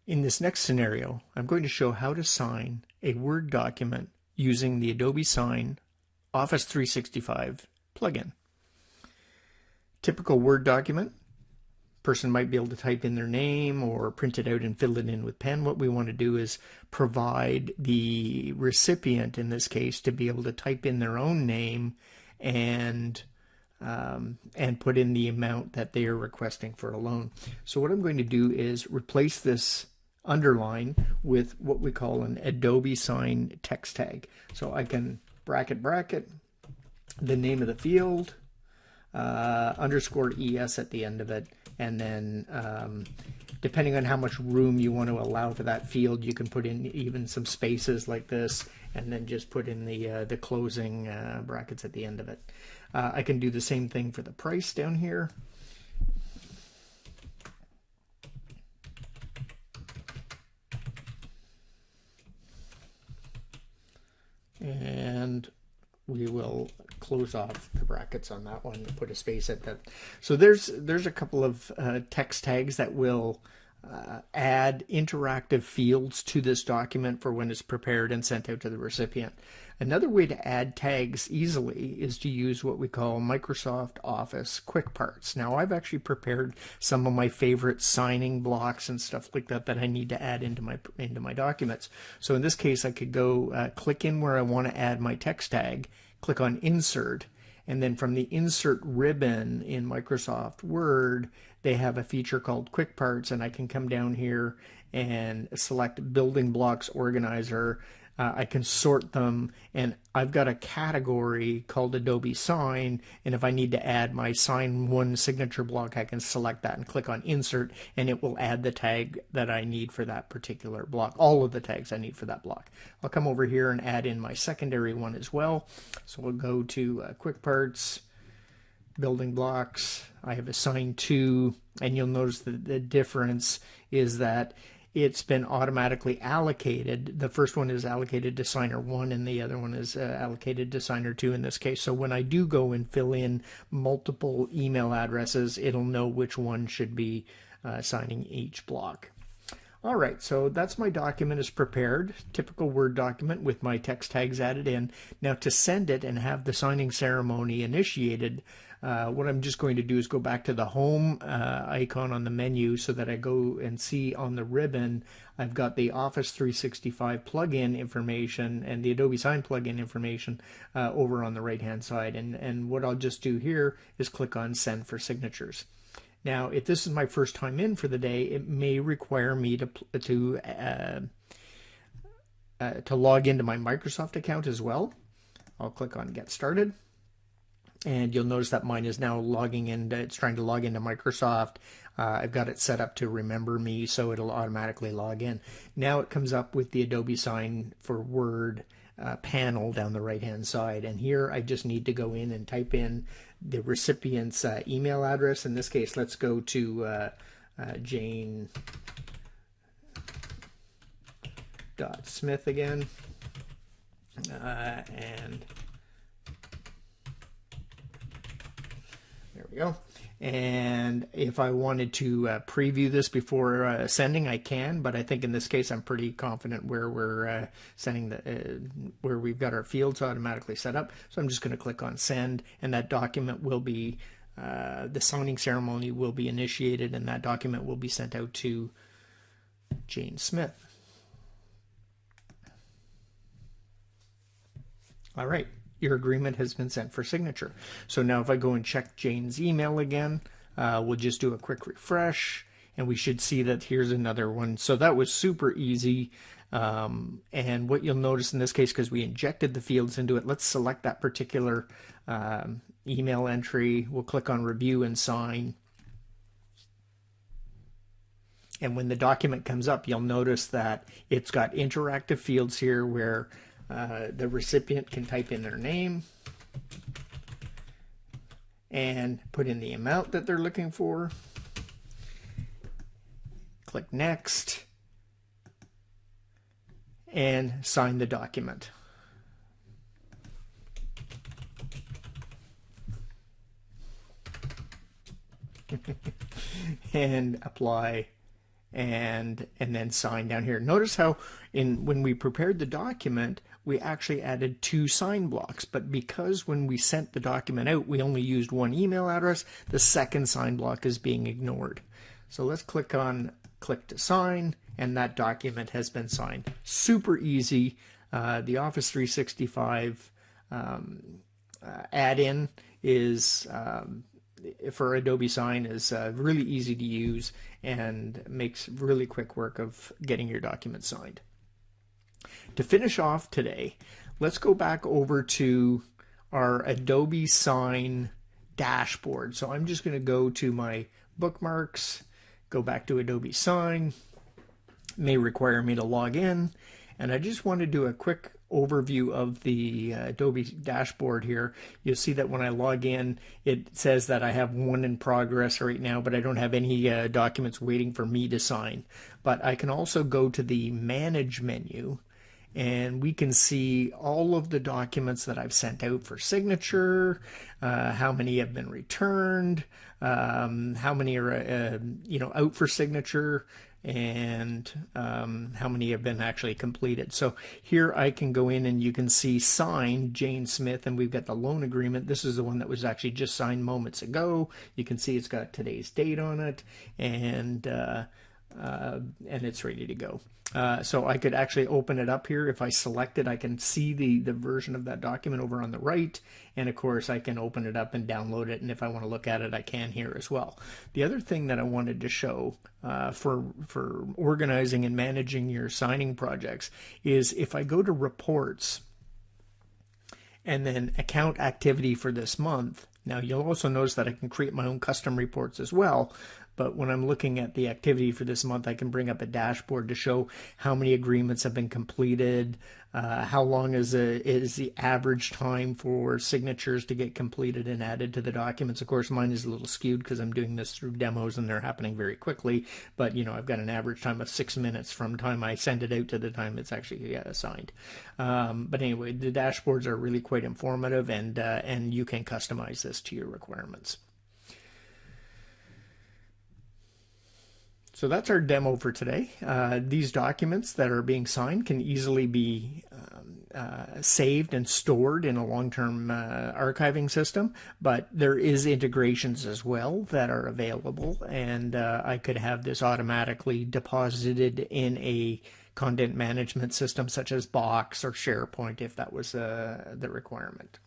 In this next scenario, I'm going to show how to sign a Word document using the Adobe Sign Office 365 plugin. Typical Word document, person might be able to type in their name or print it out and fill it in with pen. What we want to do is provide the recipient, in this case, to be able to type in their own name and put in the amount that they are requesting for a loan. So what I'm going to do is replace this underline with what we call an Adobe Sign text tag. So I can bracket the name of the field, underscore ES at the end of it, and then depending on how much room you want to allow for that field, you can put in even some spaces like this, and then just put in the closing brackets at the end of it. I can do the same thing for the price down here. And we will close off the brackets on that one and put a space at that. So there's a couple of text tags that will add interactive fields to this document for when it's prepared and sent out to the recipient. Another way to add tags easily is to use what we call Microsoft Office Quick Parts. Now, I've actually prepared some of my favorite signing blocks and stuff like that that I need to add into my documents. So in this case, I could go click in where I want to add my text tag, click on Insert, and then from the Insert ribbon in Microsoft Word, they have a feature called Quick Parts, and I can come down here and select Building Blocks Organizer. I can sort them, and I've got a category called Adobe Sign, and if I need to add my Sign 1 signature block, I can select that and click on Insert, and it will add the tag that I need for that particular block, all of the tags I need for that block. I'll come over here and add in my secondary one as well. So we'll go to Quick Parts, Building Blocks. I have assigned 2, and you'll notice that the difference is that it's been automatically allocated. The first one is allocated to signer 1 and the other one is allocated to signer 2 in this case. So when I do go and fill in multiple email addresses, it'll know which one should be signing each block. All right, so that's my document is prepared, typical Word document with my text tags added in. Now to send it and have the signing ceremony initiated, what I'm just going to do is go back to the home icon on the menu so that I go and see on the ribbon I've got the Office 365 plugin information and the Adobe Sign plugin information over on the right hand side. And what I'll just do here is click on Send for Signatures. Now, if this is my first time in for the day, it may require me to log into my Microsoft account as well. I'll click on Get Started, and you'll notice that mine is now logging in. It's trying to log into Microsoft. I've got it set up to remember me, so it'll automatically log in. Now it comes up with the Adobe Sign for Word panel down the right hand side, and here I just need to go in and type in the recipient's email address. In this case, let's go to Jane.Smith again, and there we go. And if I wanted to preview this before sending, I can, but I think in this case I'm pretty confident where we're sending where we've got our fields automatically set up. So I'm just going to click on Send, and that document will be, the signing ceremony will be initiated, and that document will be sent out to Jane Smith. All right. Your agreement has been sent for signature. So now if I go and check Jane's email again, we'll just do a quick refresh, and we should see that here's another one. So that was super easy. And what you'll notice in this case, because we injected the fields into it, let's select that particular email entry. We'll click on Review and Sign. And when the document comes up, you'll notice that it's got interactive fields here where the recipient can type in their name and put in the amount that they're looking for. Click Next and sign the document. And apply and then sign down here. Notice how when we prepared the document, we actually added 2 sign blocks, but because when we sent the document out, we only used 1 email address, the second sign block is being ignored. So let's click to sign, and that document has been signed. Super easy. The Office 365 add-in is for Adobe Sign is really easy to use and makes really quick work of getting your document signed. To finish off today, let's go back over to our Adobe Sign dashboard. So I'm just going to go to my bookmarks, go back to Adobe Sign. May require me to log in, and I just want to do a quick overview of the Adobe dashboard here. You'll see that when I log in, it says that I have 1 in progress right now, but I don't have any documents waiting for me to sign. But I can also go to the Manage menu, and we can see all of the documents that I've sent out for signature, how many have been returned, how many are out for signature, and how many have been actually completed. So here I can go in and you can see signed Jane Smith, and we've got the loan agreement. This is the one that was actually just signed moments ago. You can see it's got today's date on it, and it's ready to go. So I could actually open it up here. If I select it, I can see the version of that document over on the right, and of course I can open it up and download it, and if I want to look at it, I can here as well. The other thing that I wanted to show for organizing and managing your signing projects is if I go to reports and then account activity for this month. Now you'll also notice that I can create my own custom reports as well, but when I'm looking at the activity for this month, I can bring up a dashboard to show how many agreements have been completed, how long is the average time for signatures to get completed and added to the documents. Of course, mine is a little skewed because I'm doing this through demos and they're happening very quickly, but I've got an average time of 6 minutes from time I send it out to the time it's actually signed. But anyway, the dashboards are really quite informative, and you can customize this to your requirements. So that's our demo for today. These documents that are being signed can easily be saved and stored in a long-term archiving system, but there is integrations as well that are available, and I could have this automatically deposited in a content management system such as Box or SharePoint if that was the requirement.